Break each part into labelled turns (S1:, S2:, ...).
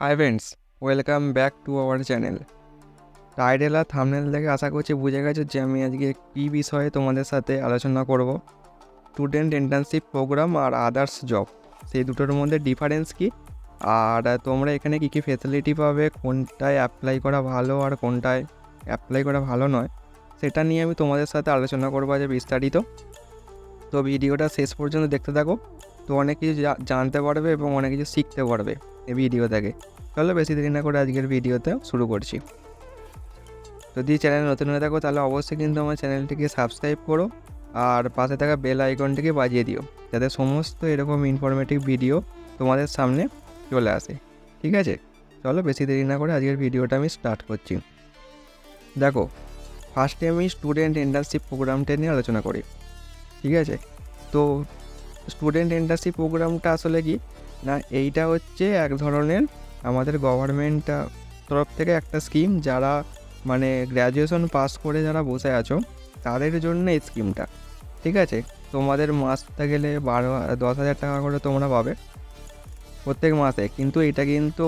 S1: High friends, welcome back to our channel. Title আর thumbnail দেখে আশা করছি বুঝে গেছো যে আমি আজকে কী বিষয়ে তোমাদের সাথে আলোচনা করব। স্টুডেন্ট ইন্টার্নশিপ প্রোগ্রাম আর আদার্স জব, সেই দুটোর মধ্যে ডিফারেন্স কী, আর তোমরা এখানে কী কী ফেসিলিটি পাবে, কোনটায় অ্যাপ্লাই করা ভালো আর কোনটায় অ্যাপ্লাই করা ভালো নয়, সেটা নিয়ে আমি তোমাদের সাথে আলোচনা করবো আজ বিস্তারিত। তো ভিডিওটা শেষ পর্যন্ত দেখতে থাকো, তো অনেক কিছু জানতে পারবে এবং অনেক কিছু শিখতে পারবে এই ভিডিও থেকে। চলো বেশি দেরি না করে আজকের ভিডিওতে শুরু করছি। যদি চ্যানেল নতুন হয়ে থাকো তাহলে অবশ্যই কিন্তু আমার চ্যানেলটিকে সাবস্ক্রাইব করো আর পাশে থাকা বেল আইকনটিকে বাজিয়ে দিও, যাতে সমস্ত এরকম ইনফরমেটিভ ভিডিও তোমাদের সামনে চলে আসে। ঠিক আছে, চলো বেশি দেরি না করে আজকের ভিডিওটা আমি স্টার্ট করছি। দেখো, ফার্স্টে আমি স্টুডেন্ট ইন্টার্নশিপ প্রোগ্রামটা নিয়ে আলোচনা করি। ঠিক আছে, তো স্টুডেন্ট ইন্টার্নশিপ প্রোগ্রামটা আসলে কি না, এইটা হচ্ছে এক ধরনের আমাদের গভর্নমেন্ট তরফ থেকে একটা স্কিম, যারা মানে গ্র্যাজুয়েশন পাস করে যারা বসে আছো তাদের জন্য এই স্কিমটা। ঠিক আছে, তোমাদের মাসটা গেলে 10,000 টাকা করে তোমরা পাবে প্রত্যেক মাসে, কিন্তু এটা কিন্তু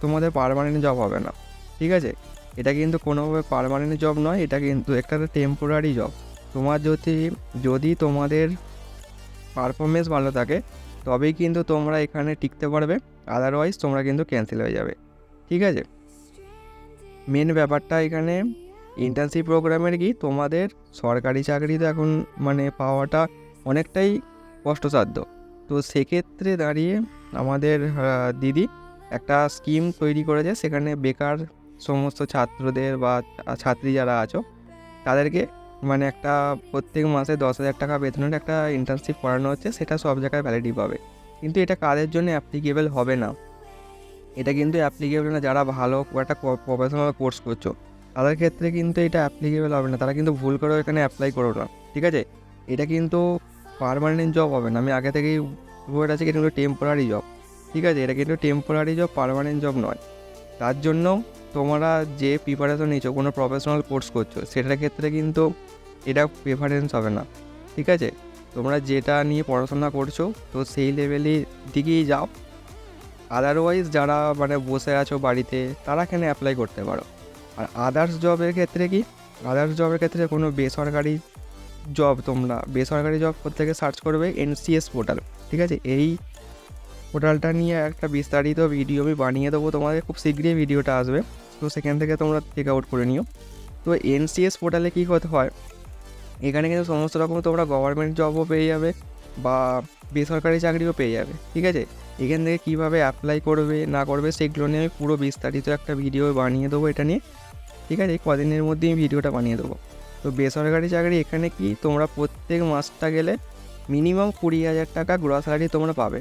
S1: তোমাদের পার্মানেন্ট জব হবে না। ঠিক আছে, এটা কিন্তু কোনোভাবে পার্মানেন্ট জব নয়, এটা কিন্তু একটা টেম্পোরারি জব। তোমার যদি তোমাদের পারফরমেন্স ভালো থাকে তবেই কিন্তু তোমরা এখানে টিকতে পারবে, আদারওয়াইজ তোমরা কিন্তু ক্যান্সেল হয়ে যাবে। ঠিক আছে, মেন ব্যাপারটা এখানে ইন্টার্নশিপ প্রোগ্রামের কি, তোমাদের সরকারি চাকরি তো এখন মানে পাওয়াটা অনেকটাই কষ্টসাধ্য। তো সেক্ষেত্রে দাঁড়িয়ে আমাদের দিদি একটা স্কিম তৈরি করেছে, সেখানে বেকার সমস্ত ছাত্রদের বা ছাত্রী যারা আছো তাদেরকে মানে একটা প্রত্যেক মাসে 10,000 টাকা বেতনের একটা ইন্টার্নশিপ করানো হচ্ছে, সেটা সব জায়গায় ভ্যালিডি পাবে। কিন্তু এটা কাদের জন্য অ্যাপ্লিকেবল হবে না, এটা কিন্তু অ্যাপ্লিকেবল না যারা ভালো একটা প্রফেশনাল কোর্স করছো তাদের ক্ষেত্রে কিন্তু এটা অ্যাপ্লিকেবল হবে না, তারা কিন্তু ভুল করেও এখানে অ্যাপ্লাই করো না। ঠিক আছে, এটা কিন্তু পার্মানেন্ট জব হবে না, আমি আগে থেকেই বলে আছে এটা কিন্তু টেম্পোরারি জব। ঠিক আছে, এটা কিন্তু টেম্পোরারি জব, পার্মানেন্ট জব নয়। তার জন্য তোমরা যে প্রিপারেশন নিচ্ছ, কোনো প্রফেশনাল কোর্স করছো, সেটার ক্ষেত্রে কিন্তু এটা প্রেফারেন্স হবে না। ঠিক আছে, তোমরা যেটা নিয়ে পড়াশোনা করছো তো সেই লেভেলের দিকেই যাও, আদারওয়াইজ যারা মানে বসে আছো বাড়িতে তারা এখানে অ্যাপ্লাই করতে পারো। আর আদার্স জবের ক্ষেত্রে কি, আদার্স জবের ক্ষেত্রে কোনো বেসরকারি জব, তোমরা বেসরকারি জব করতে গিয়ে সার্চ করবে NCS পোর্টাল। ঠিক আছে, এই পোর্টালটা নিয়ে একটা বিস্তারিত ভিডিও আমি বানিয়ে দেবো তোমাদের, খুব শীঘ্রই ভিডিওটা আসবে, তো সেখান থেকে তোমরা চেক আউট করে নিও। তো NCS পোর্টালে কী করতে হয়, এখানে কিন্তু সমস্ত রকম তোমরা গভর্নমেন্ট জবও পেয়ে যাবে বা বেসরকারি চাকরিও পেয়ে যাবে। ঠিক আছে, এখান থেকে কীভাবে অ্যাপ্লাই করবে না করবে সেগুলো নিয়ে আমি পুরো বিস্তারিত একটা ভিডিও বানিয়ে দেবো এটা নিয়ে। ঠিক আছে, কদিনের মধ্যেই আমি ভিডিওটা বানিয়ে দেবো। তো বেসরকারি চাকরি এখানে কি, তোমরা প্রত্যেক মাসটা গেলে মিনিমাম 20,000 টাকা গ্রস স্যালারি তোমরা পাবে।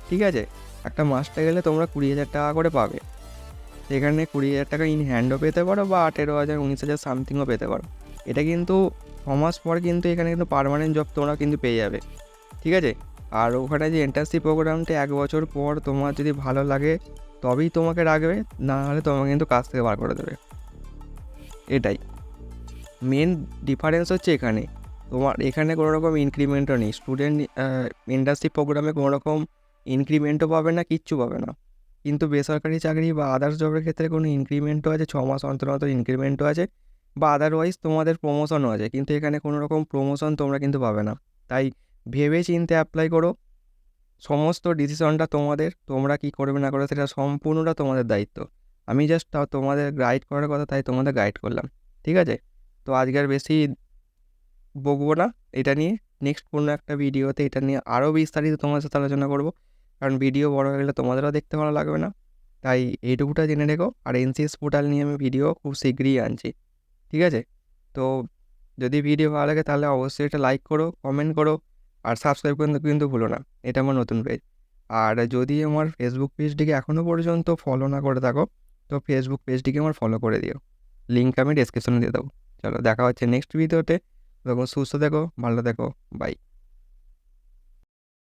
S1: ঠিক আছে, একটা মাসটা গেলে তোমরা 20,000 টাকা করে পাবে। এখানে 20,000 টাকা ইন হ্যান্ডও পেতে পারো বা 18,000 19,000 সামথিংও পেতে পারো। এটা কিন্তু 6 মাস পর কিন্তু এখানে কিন্তু পার্মানেন্ট জব তোমরা কিন্তু পেয়ে যাবে। ঠিক আছে, আর ওখানে যে ইন্টার্নশিপ প্রোগ্রামটা 1 বছর পর তোমার যদি ভালো লাগে তবেই তোমাকে রাখবে, না হলে তোমাকে কিন্তু কাজ থেকে বার করে দেবে। এটাই মেন ডিফারেন্স হচ্ছে এখানে। তোমার এখানে কোনো রকম ইনক্রিমেন্টও নেই, স্টুডেন্ট ইন্টার্নশিপ প্রোগ্রামে কোনো রকম ইনক্রিমেন্টও পাবে না, কিচ্ছু পাবে না। কিন্তু বেসরকারি চাকরি বা আদার্স জবের ক্ষেত্রে কোনো ইনক্রিমেন্টও আছে, 6 মাস অন্তর অন্তর ইনক্রিমেন্টও আছে বা আদারওয়াইজ তোমাদের প্রমোশনও আছে, কিন্তু এখানে কোনো রকম প্রমোশন তোমরা কিন্তু পাবে না। তাই ভেবে চিন্তে অ্যাপ্লাই করো, সমস্ত ডিসিশনটা তোমাদের, তোমরা কী করবে না করবে সেটা সম্পূর্ণটা তোমাদের দায়িত্ব। আমি জাস্ট তোমাদের গাইড করার কথা, তাই তোমাদের গাইড করলাম। ঠিক আছে, তো আজকে আর বেশি বকবো না এটা নিয়ে, নেক্সট কোনো একটা ভিডিওতে এটা নিয়ে আরও বিস্তারিত তোমার সাথে আলোচনা করব, কারণ ভিডিও বড় হয়ে গেলে তোমাদেরও দেখতে ভালো লাগবে না। তাই এইটুকুটা জেনে রেখো, আর NCS পোর্টাল নিয়ে আমি ভিডিও খুব শীঘ্রই আনছি। ঠিক আছে, তো যদি ভিডিও ভালো লাগে তাহলে অবশ্যই এটা লাইক করো, কমেন্ট করো আর সাবস্ক্রাইব করতে কিন্তু ভুলো না, এটা আমার নতুন পেজ। আর যদি আমার ফেসবুক পেজটিকে এখনও পর্যন্ত ফলো না করে থাকো তো ফেসবুক পেজটিকে আমার ফলো করে দিও, লিঙ্ক আমি ডেসক্রিপশনে দিয়ে দেবো। চলো দেখা হচ্ছে নেক্সট ভিডিওতে, তখন সুস্থ থেকো, ভালো থেকো, বাই।